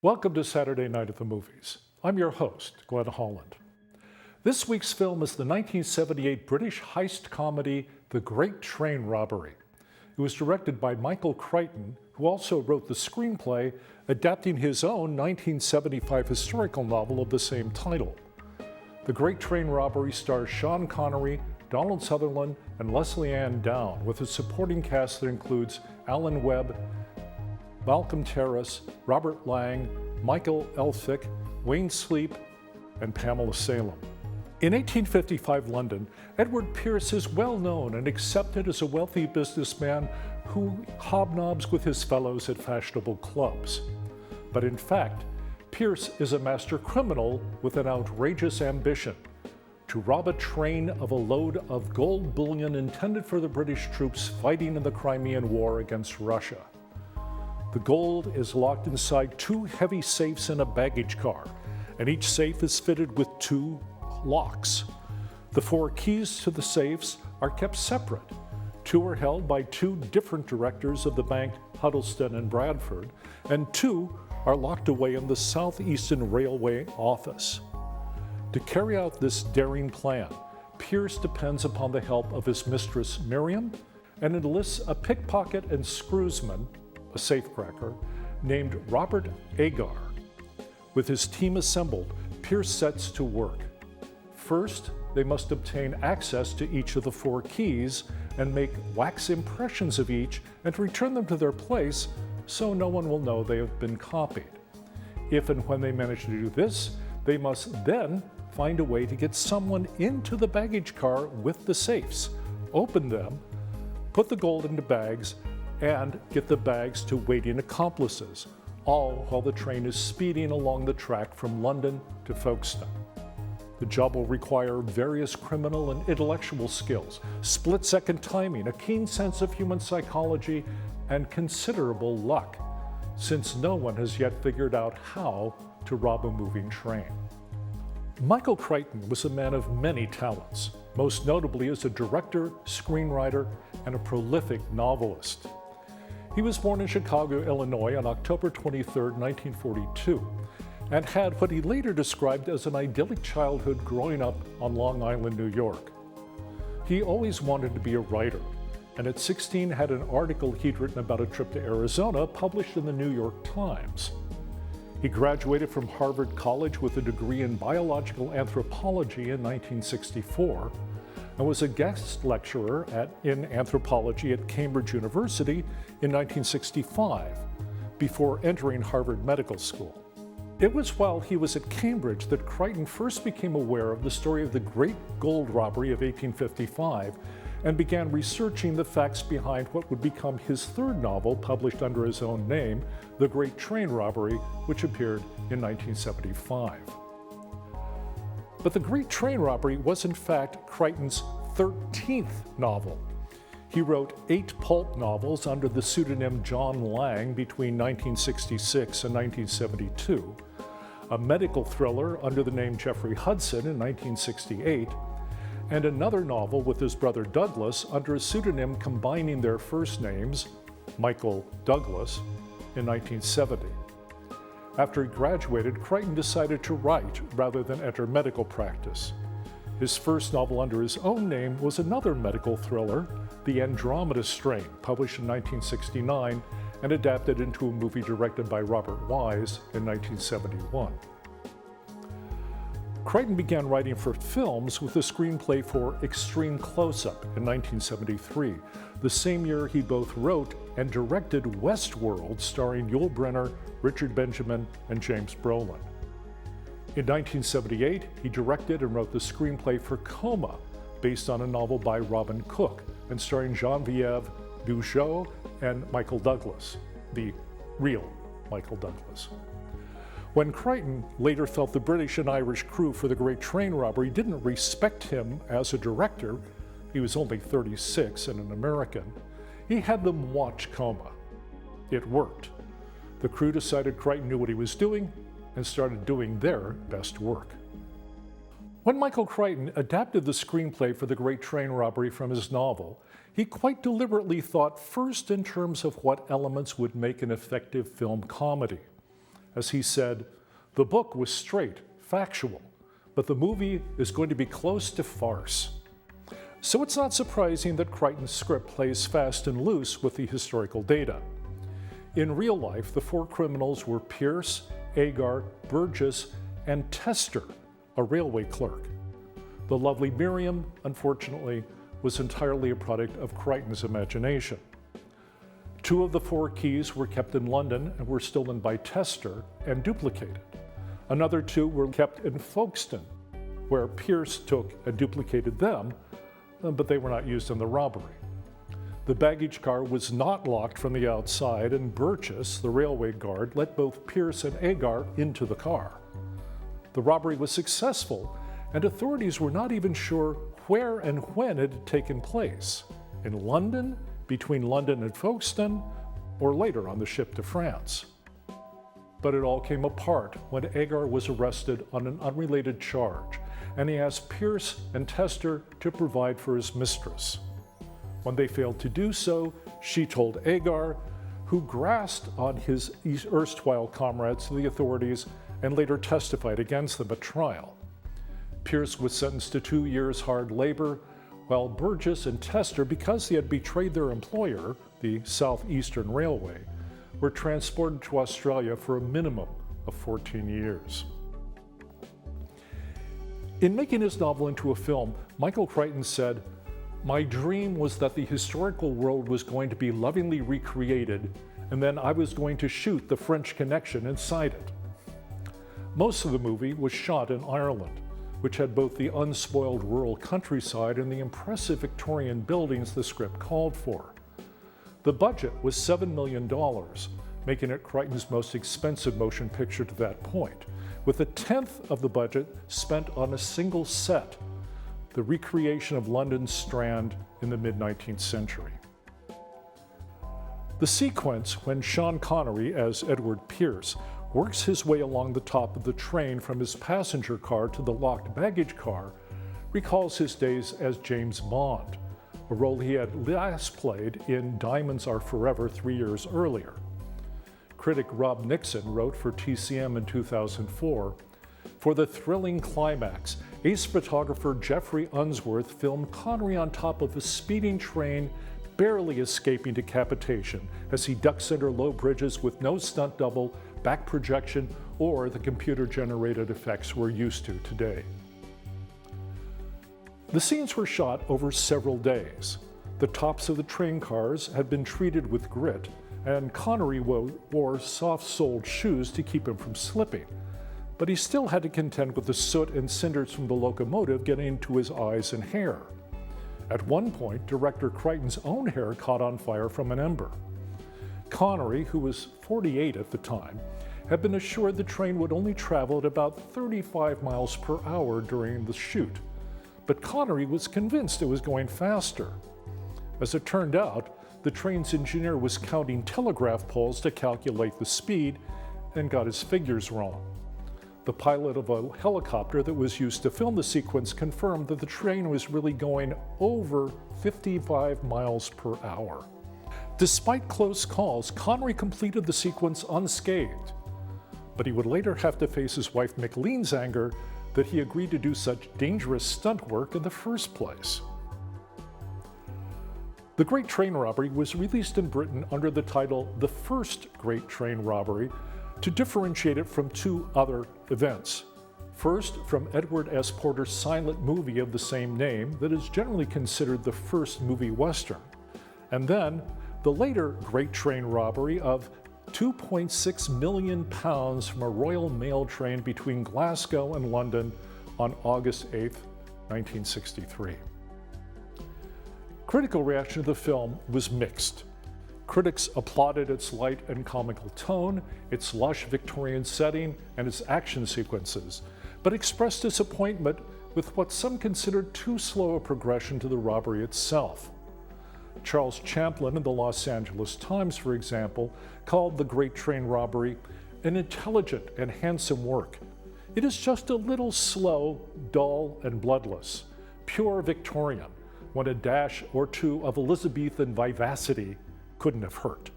Welcome to Saturday Night at the Movies. I'm your host, Glenn Holland. This week's film is the 1978 British heist comedy, The Great Train Robbery. It was directed by Michael Crichton, who also wrote the screenplay, adapting his own 1975 historical novel of the same title. The Great Train Robbery stars Sean Connery, Donald Sutherland, and Lesley-Anne Down, with a supporting cast that includes Alan Webb, Malcolm Terrace, Robert Lang, Michael Elphick, Wayne Sleep, and Pamela Salem. In 1855 London, Edward Pierce is well known and accepted as a wealthy businessman who hobnobs with his fellows at fashionable clubs. But in fact, Pierce is a master criminal with an outrageous ambition: to rob a train of a load of gold bullion intended for the British troops fighting in the Crimean War against Russia. The gold is locked inside two heavy safes in a baggage car, and each safe is fitted with two locks. The four keys to the safes are kept separate. Two are held by two different directors of the bank, Huddleston and Bradford, and two are locked away in the Southeastern Railway office. To carry out this daring plan, Pierce depends upon the help of his mistress Miriam and enlists a pickpocket and screwsman, a safecracker, named Robert Agar. With his team assembled, Pierce sets to work. First, they must obtain access to each of the four keys and make wax impressions of each and return them to their place so no one will know they have been copied. If and when they manage to do this, they must then find a way to get someone into the baggage car with the safes, open them, put the gold into bags, and get the bags to waiting accomplices, all while the train is speeding along the track from London to Folkestone. The job will require various criminal and intellectual skills, split-second timing, a keen sense of human psychology, and considerable luck, since no one has yet figured out how to rob a moving train. Michael Crichton was a man of many talents, most notably as a director, screenwriter, and a prolific novelist. He was born in Chicago, Illinois on October 23, 1942, and had what he later described as an idyllic childhood growing up on Long Island, New York. He always wanted to be a writer, and at 16 had an article he'd written about a trip to Arizona published in the New York Times. He graduated from Harvard College with a degree in biological anthropology in 1964 and was a guest lecturer in anthropology at Cambridge University in 1965 before entering Harvard Medical School. It was while he was at Cambridge that Crichton first became aware of the story of the Great Gold Robbery of 1855 and began researching the facts behind what would become his third novel, published under his own name, The Great Train Robbery, which appeared in 1975. But The Great Train Robbery was in fact Crichton's 13th novel. He wrote 8 pulp novels under the pseudonym John Lang between 1966 and 1972, a medical thriller under the name Jeffrey Hudson in 1968, and another novel with his brother Douglas under a pseudonym combining their first names, Michael Douglas, in 1970. After he graduated, Crichton decided to write rather than enter medical practice. His first novel under his own name was another medical thriller, The Andromeda Strain, published in 1969 and adapted into a movie directed by Robert Wise in 1971. Crichton began writing for films with a screenplay for Extreme Close-Up in 1973, the same year he both wrote and directed Westworld, starring Yul Brynner, Richard Benjamin, and James Brolin. In 1978, he directed and wrote the screenplay for Coma, based on a novel by Robin Cook, and starring Geneviève Bujold and Michael Douglas, the real Michael Douglas. When Crichton later felt the British and Irish crew for The Great Train Robbery didn't respect him as a director, he was only 36 and an American, he had them watch Coma. It worked. The crew decided Crichton knew what he was doing and started doing their best work. When Michael Crichton adapted the screenplay for The Great Train Robbery from his novel, he quite deliberately thought first in terms of what elements would make an effective film comedy. as he said, "The book was straight, factual, but the movie is going to be close to farce." So it's not surprising that Crichton's script plays fast and loose with the historical data. In real life, the four criminals were Pierce, Agar, Burgess, and Tester, a railway clerk. The lovely Miriam, unfortunately, was entirely a product of Crichton's imagination. Two of the four keys were kept in London and were stolen by Tester and duplicated. Another two were kept in Folkestone, where Pierce took and duplicated them, but they were not used in the robbery. The baggage car was not locked from the outside, and Burgess, the railway guard, let both Pierce and Agar into the car. The robbery was successful, and authorities were not even sure where and when it had taken place. In London, between London and Folkestone, or later on the ship to France. But it all came apart when Agar was arrested on an unrelated charge, and he asked Pierce and Tester to provide for his mistress. When they failed to do so, she told Agar, who grasped on his erstwhile comrades to the authorities and later testified against them at trial. Pierce was sentenced to 2 years hard labor, while Burgess and Tester, because they had betrayed their employer, the Southeastern Railway, were transported to Australia for a minimum of 14 years. In making his novel into a film, Michael Crichton said, "My dream was that the historical world was going to be lovingly recreated, and then I was going to shoot the French Connection inside it." Most of the movie was shot in Ireland, which had both the unspoiled rural countryside and the impressive Victorian buildings the script called for. The budget was $7 million, making it Crichton's most expensive motion picture to that point, with 1/10 of the budget spent on a single set, the recreation of London's Strand in the mid-19th century. The sequence when Sean Connery, as Edward Pierce, works his way along the top of the train from his passenger car to the locked baggage car recalls his days as James Bond, a role he had last played in Diamonds Are Forever 3 years earlier. Critic Rob Nixon wrote for TCM in 2004, "For the thrilling climax, ace photographer Jeffrey Unsworth filmed Connery on top of a speeding train, barely escaping decapitation as he ducks under low bridges with no stunt double, back projection, or the computer-generated effects we're used to today." The scenes were shot over several days. The tops of the train cars had been treated with grit, and Connery wore soft-soled shoes to keep him from slipping. But he still had to contend with the soot and cinders from the locomotive getting into his eyes and hair. At one point, director Crichton's own hair caught on fire from an ember. Connery, who was 48 at the time, had been assured the train would only travel at about 35 miles per hour during the shoot. But Connery was convinced it was going faster. As it turned out, the train's engineer was counting telegraph poles to calculate the speed and got his figures wrong. The pilot of a helicopter that was used to film the sequence confirmed that the train was really going over 55 miles per hour. Despite close calls, Connery completed the sequence unscathed, but he would later have to face his wife McLean's anger that he agreed to do such dangerous stunt work in the first place. The Great Train Robbery was released in Britain under the title The First Great Train Robbery to differentiate it from two other events. First, from Edward S. Porter's silent movie of the same name that is generally considered the first movie Western, and then the later Great Train Robbery of £2.6 million from a Royal Mail train between Glasgow and London on August 8, 1963. Critical reaction to the film was mixed. Critics applauded its light and comical tone, its lush Victorian setting, and its action sequences, but expressed disappointment with what some considered too slow a progression to the robbery itself. Charles Champlin in the Los Angeles Times, for example, called The Great Train Robbery an intelligent and handsome work. It is just a little slow, dull, and bloodless, pure Victorian, when a dash or two of Elizabethan vivacity couldn't have hurt.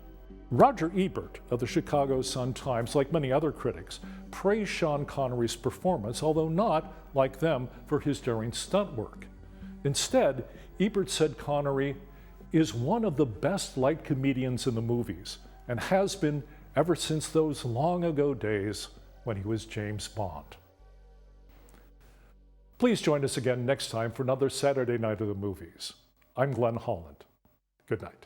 Roger Ebert of the Chicago Sun-Times, like many other critics, praised Sean Connery's performance, although not, like them, for his daring stunt work. Instead, Ebert said Connery is one of the best light comedians in the movies and has been ever since those long ago days when he was James Bond. Please join us again next time for another Saturday Night of the Movies. I'm Glenn Holland. Good night.